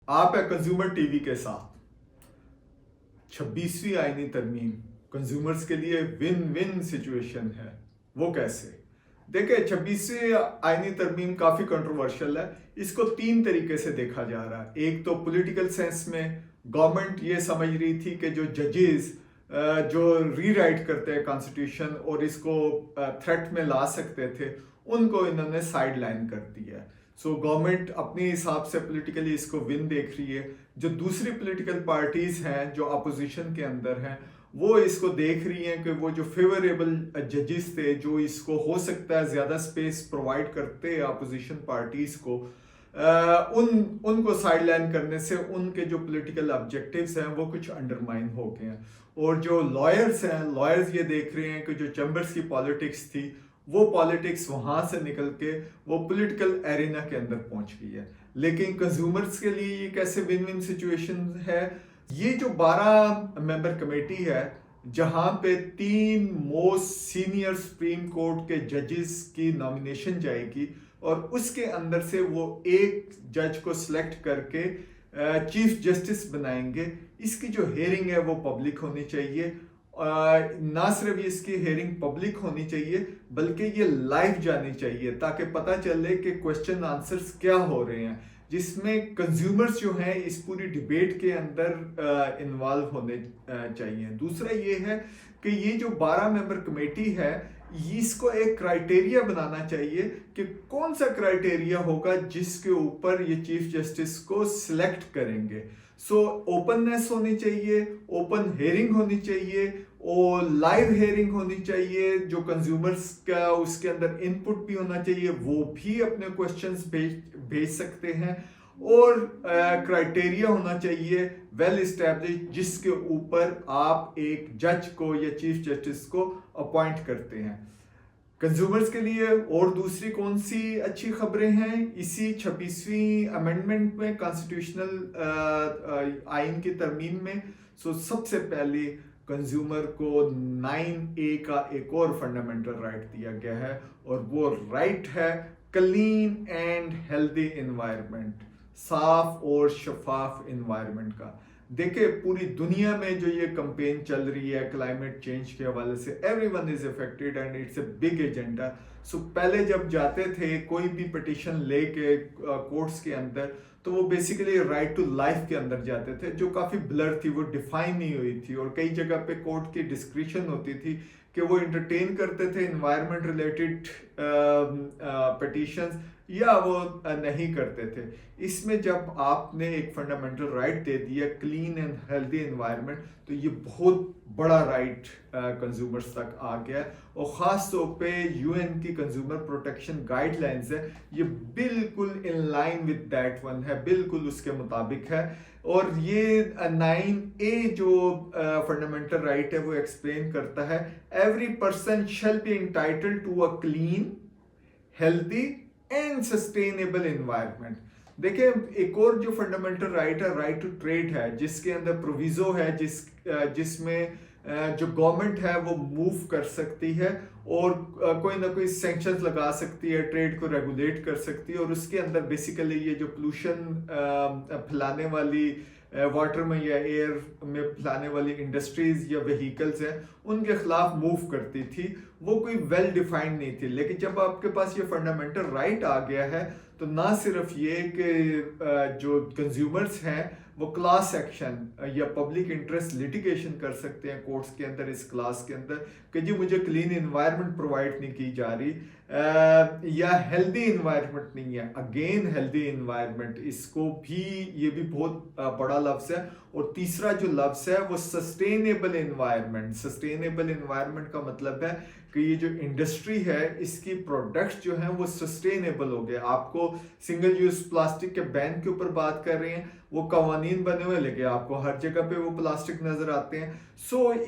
आप है consumer TV के साथ। 26वीं आईनी तरमीम कंज्यूमर्स के लिए विन विन सिचुएशन है। वो कैसे? देखिए, 26वीं आईनी तरमीम काफ़ी कंट्रोवर्शियल है। इसको तीन तरीके से देखा जा रहा है। एक तो पॉलिटिकल सेंस में गवर्नमेंट ये समझ रही थी कि जो जजेस जो रीराइट करते हैं कॉन्स्टिट्यूशन और इसको थ्रेट में ला सकते थे, उनको इन्होंने साइड लाइन कर दिया है। सो गवर्नमेंट अपने हिसाब से पॉलिटिकली इसको विन देख रही है। जो दूसरी पॉलिटिकल पार्टीज हैं जो अपोजिशन के अंदर हैं, वो इसको देख रही हैं कि वो जो फेवरेबल जजेस थे, जो इसको हो सकता है ज़्यादा स्पेस प्रोवाइड करते हैं अपोजिशन पार्टीज को, उनको साइडलाइन करने से उनके जो पॉलिटिकल ऑब्जेक्टिव्स हैं वो कुछ अंडरमाइन हो गए हैं। और जो लॉयर्स हैं, लॉयर्स ये देख रहे हैं कि जो चैम्बर्स की पॉलिटिक्स थी, वो पॉलिटिक्स वहाँ से निकल के वो पॉलिटिकल एरिना के अंदर पहुँच गई है। लेकिन कंज्यूमर्स के लिए ये कैसे विन विन सिचुएशन है? ये जो 12 मेंबर कमेटी है, जहाँ पे 3 मोस्ट सीनियर सुप्रीम कोर्ट के जजेस की नॉमिनेशन जाएगी और उसके अंदर से वो एक जज को सिलेक्ट करके चीफ जस्टिस बनाएंगे। इसकी जो हेयरिंग है वो पब्लिक होनी चाहिए। ना सिर्फ इसकी हेयरिंग पब्लिक होनी चाहिए, बल्कि ये लाइव जानी चाहिए ताकि पता चले कि क्वेश्चन आंसर्स क्या हो रहे हैं, जिसमें कंज्यूमर्स जो हैं इस पूरी डिबेट के अंदर इन्वॉल्व होने चाहिए। दूसरा ये है कि ये जो 12 मेंबर कमेटी है, इसको एक क्राइटेरिया बनाना चाहिए कि कौन सा क्राइटेरिया होगा जिसके ऊपर ये चीफ जस्टिस को सिलेक्ट करेंगे। सो ओपननेस होनी चाहिए, ओपन हेयरिंग होनी चाहिए और लाइव हेयरिंग होनी चाहिए। जो कंज्यूमर्स का उसके अंदर इनपुट भी होना चाहिए, वो भी अपने क्वेश्चंस भेज सकते हैं। और क्राइटेरिया होना चाहिए वेल इस्टेब्लिश, जिसके ऊपर आप एक जज को या चीफ जस्टिस को अपॉइंट करते हैं। कंज्यूमर्स के लिए और दूसरी कौन सी अच्छी खबरें हैं इसी 26वीं अमेंडमेंट में, कॉन्स्टिट्यूशनल आइन की तरमीम में? सबसे पहले कंज्यूमर को 9A का एक और फंडामेंटल राइट दिया गया है, और वो राइट है क्लीन एंड हेल्दी एनवायरनमेंट, साफ और शफाफ एनवायरनमेंट का। देखिए, पूरी दुनिया में जो ये कंपेन चल रही है क्लाइमेट चेंज के हवाले से, everyone is affected and it's a big agenda. पहले जब जाते थे कोई भी पिटिशन लेके कोर्ट्स के अंदर, तो वो बेसिकली राइट टू लाइफ के अंदर जाते थे, जो काफ़ी ब्लर थी, वो डिफाइन नहीं हुई थी। और कई जगह पे कोर्ट की डिस्क्रिप्शन होती थी कि वो इंटरटेन करते थे एनवायरनमेंट रिलेटेड पिटिशंस या वो नहीं करते थे। इसमें जब आपने एक फंडामेंटल राइट दे दिया क्लीन एंड हेल्दी एनवायरनमेंट, तो ये बहुत बड़ा राइट कंज्यूमर्स तक आ गया है। और ख़ास तौर पे यूएन की कंज्यूमर प्रोटेक्शन गाइडलाइंस है, ये बिल्कुल in line with that one है, बिल्कुल उसके मुताबिक है। और ये 9A जो फंडामेंटल राइट है वो एक्सप्लेन करता है, every person shall be entitled to a clean, healthy and sustainable environment. देखिए, एक और जो फंडामेंटल राइट है, राइट टू ट्रेड है, जिसके अंदर प्रोविजो है जिसमें जो गवर्नमेंट है वो मूव कर सकती है और कोई ना कोई सैंक्शंस लगा सकती है, ट्रेड को रेगुलेट कर सकती है। और उसके अंदर बेसिकली ये जो पोल्यूशन फैलाने वाली वाटर में या एयर में फैलाने वाली इंडस्ट्रीज या व्हीकल्स हैं, उनके खिलाफ मूव करती थी। वो कोई वेल डिफाइंड नहीं थी। लेकिन जब आपके पास ये फंडामेंटल राइट आ गया है, तो ना सिर्फ ये कि जो कंज्यूमर्स हैं वो क्लास एक्शन या पब्लिक इंटरेस्ट लिटिगेशन कर सकते हैं कोर्ट्स के अंदर, इस क्लास के अंदर, कि जी मुझे क्लीन एनवायरनमेंट प्रोवाइड नहीं की जा रही या हेल्दी एनवायरनमेंट नहीं है। अगेन हेल्दी एनवायरनमेंट, इसको भी, ये भी बहुत बड़ा लफ्ज़ है। और तीसरा जो लफ्ज़ है वो सस्टेनेबल एनवायरनमेंट। सस्टेनेबल एनवायरनमेंट का मतलब है कि ये जो इंडस्ट्री है इसकी प्रोडक्ट्स जो हैं वो सस्टेनेबल हो गए। आपको सिंगल यूज प्लास्टिक के बैन के ऊपर बात कर रहे हैं, वो कवानीन बने हुए, लेकिन आपको हर जगह पे वो प्लास्टिक नजर आते हैं।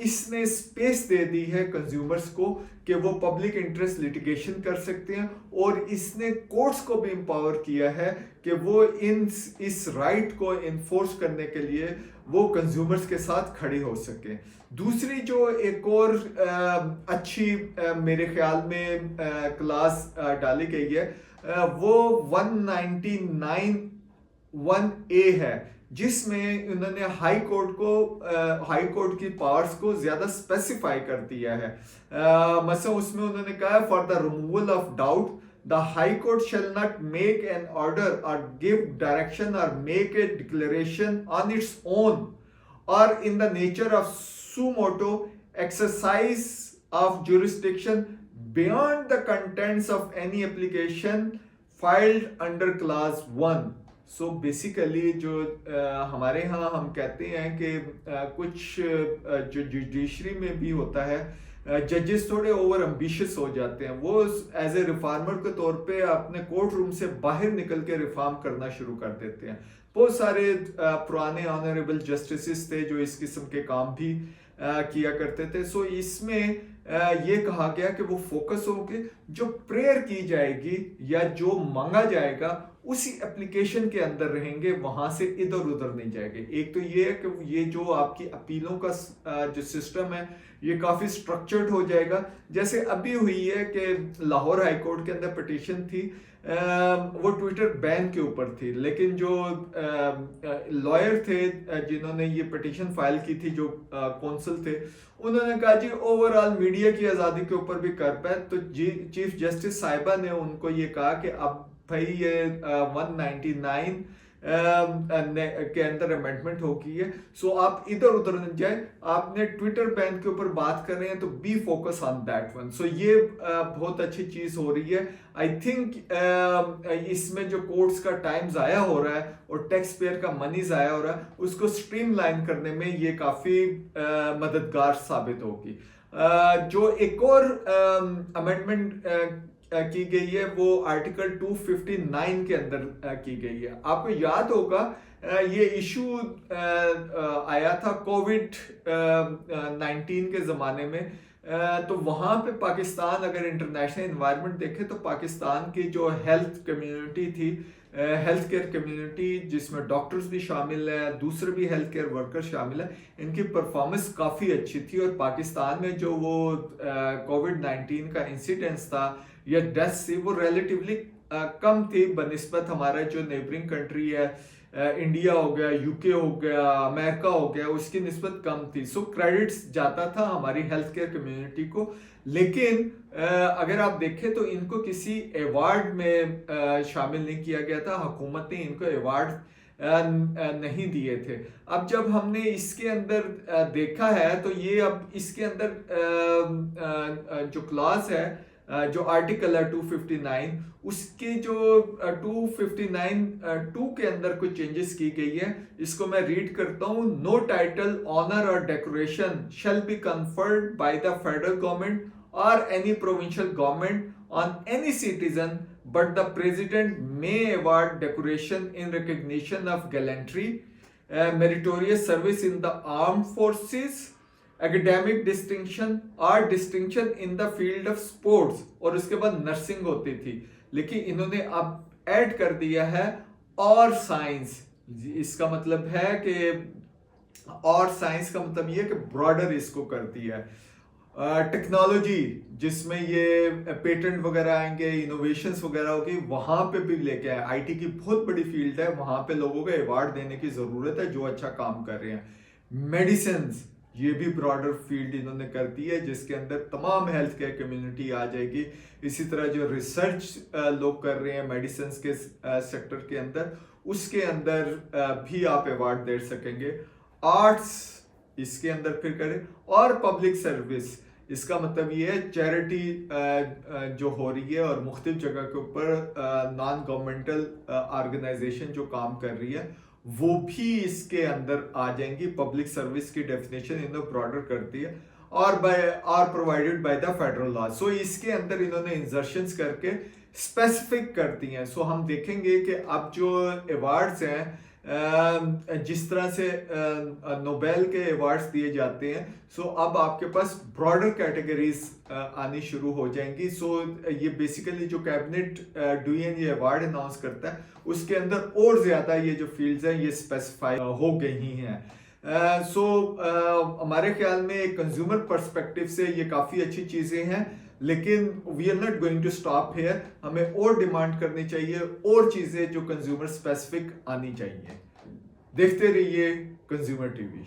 इसने स्पेस दे दी है कंज्यूमर्स को कि वो पब्लिक इंटरेस्ट लिटिगेशन कर सकते हैं, और इसने कोर्ट्स को भी एम्पावर किया है कि वो इस राइट को इन्फोर्स करने के लिए वो कंज्यूमर्स के साथ खड़े हो सके। दूसरी जो एक और अच्छी मेरे ख्याल में क्लास डाली गई है, वो 199 1A है, जिसमें उन्होंने हाई कोर्ट की पावर्स को ज्यादा स्पेसिफाई कर दिया है। मतलब उसमें उन्होंने कहा for the removal of doubt the high court shall not make an order और गिव डायरेक्शन और make a declaration on its own or in the nature of suo motu exercise of jurisdiction beyond the contents of any application filed under clause 1। So basically जो हमारे यहाँ हम कहते हैं कि कुछ जो जुडिशरी में भी होता है, जजेस थोड़े ओवर एम्बिशियस हो जाते हैं। वो एज ए रिफॉर्मर के तौर पे अपने कोर्ट रूम से बाहर निकल के रिफॉर्म करना शुरू कर देते हैं। बहुत सारे पुराने ऑनरेबल जस्टिस थे जो इस किस्म के काम भी किया करते थे। सो इसमें ये कहा गया कि वो फोकस होके जो प्रेयर की जाएगी या जो मांगा जाएगा उसी एप्लीकेशन के अंदर रहेंगे, वहां से इधर उधर नहीं जाएंगे। एक तो ये है कि ये जो आपकी अपीलों का जो सिस्टम है ये काफी स्ट्रक्चर्ड हो जाएगा। जैसे अभी हुई है कि लाहौर हाई कोर्ट के अंदर पिटीशन थी, वो ट्विटर बैन के ऊपर थी, लेकिन जो लॉयर थे जिन्होंने ये पिटीशन फाइल की थी, जो कौंसल थे, उन्होंने कहा जी ओवरऑल मीडिया की आज़ादी के ऊपर भी कर पाए। तो चीफ जस्टिस साहिबा ने उनको ये कहा कि अब भाई ये 199 के अंदर अमेंडमेंट हो गई है, सो आप इधर उधर न जाए। आपने ट्विटर बैन के ऊपर बात कर रहे हैं तो be focus on that one. So ये बहुत अच्छी चीज हो रही है। आई थिंक इसमें जो कोर्ट्स का टाइम जाया हो रहा है और टैक्स पेयर का मनी जाया हो रहा है, उसको स्ट्रीमलाइन करने में ये काफी मददगार साबित होगी। जो एक और अमेंडमेंट की गई है वो आर्टिकल 259 के अंदर की गई है। आपको याद होगा ये इशू आया था कोविड 19 के ज़माने में, तो वहाँ पे पाकिस्तान अगर इंटरनेशनल एनवायरनमेंट देखे तो पाकिस्तान की जो हेल्थ कम्युनिटी थी, हेल्थ केयर कम्युनिटी जिसमें डॉक्टर्स भी शामिल है, दूसरे भी हेल्थ केयर वर्कर शामिल है, इनकी परफॉर्मेंस काफ़ी अच्छी थी। और पाकिस्तान में जो वो कोविड 19 का इंसिडेंस था या डेथ थी वो रिलेटिवली कम थी बनिस्बत हमारा जो नेबरिंग कंट्री है, इंडिया हो गया, यूके हो गया, अमेरिका हो गया, उसकी निस्बत कम थी। सो क्रेडिट्स जाता था हमारी हेल्थ केयर कम्युनिटी को। लेकिन अगर आप देखें तो इनको किसी अवार्ड में शामिल नहीं किया गया था, हुकूमत ने इनको अवार्ड नहीं दिए थे। अब जब हमने इसके अंदर देखा है तो ये अब इसके अंदर जो क्लास है, जो आर्टिकल है 259, उसके जो 259(2) के अंदर कुछ चेंजेस की गई है। इसको मैं रीड करता हूँ। नो टाइटल, ऑनर और decoration shall be conferred by the federal government और any provincial government on any citizen, but the president may award decoration in recognition of gallantry, meritorious service in the armed forces, academic distinction और distinction in the field of sports, और उसके बाद nursing होती थी, लेकिन इन्होंने अब add कर दिया है और साइंस। इसका मतलब है कि और साइंस का मतलब ये कि ब्रॉडर इसको कर दिया है। टेक्नोलॉजी जिसमें ये पेटेंट वगैरह आएंगे, इनोवेशंस वगैरह होगी, वहां पे भी लेके आए। आईटी की बहुत बड़ी फील्ड है, वहां पे लोगों को अवार्ड देने की जरूरत है जो अच्छा काम कर रहे हैं। मेडिसिन, ये भी ब्रॉडर फील्ड इन्होंने कर दी है जिसके अंदर तमाम हेल्थ केयर कम्युनिटी आ जाएगी। इसी तरह जो रिसर्च लोग कर रहे हैं मेडिसिन के सेक्टर के अंदर, उसके अंदर भी आप अवार्ड दे सकेंगे। आर्ट्स इसके अंदर फिर करें, और पब्लिक सर्विस, इसका मतलब ये है चैरिटी जो हो रही है और मुख्तलिफ जगह के ऊपर नॉन गवर्नमेंटल ऑर्गेनाइजेशन जो काम कर रही है वो भी इसके अंदर आ जाएंगी। पब्लिक सर्विस की डेफिनेशन इन्होंने ब्रॉडर कर दी है, और provided by the federal law. So इसके अंदर इन्होंने इंसर्शंस करके स्पेसिफिक कर दी हैं। सो हम देखेंगे कि अब जो अवार्ड्स हैं, जिस तरह से नोबेल के अवार्ड्स दिए जाते हैं, सो अब आपके पास ब्रॉडर कैटेगरीज आनी शुरू हो जाएंगी। सो ये बेसिकली जो कैबिनेट डूएन ये अवार्ड अनाउंस करता है उसके अंदर और ज्यादा ये जो फील्ड्स हैं ये स्पेसिफाई हो गई हैं। हमारे ख्याल में कंज्यूमर पर्सपेक्टिव से ये काफ़ी अच्छी चीज़ें हैं। लेकिन we are not going to stop here, हमें और डिमांड करनी चाहिए, और चीजें जो कंज्यूमर स्पेसिफिक आनी चाहिए। देखते रहिए कंज्यूमर टीवी।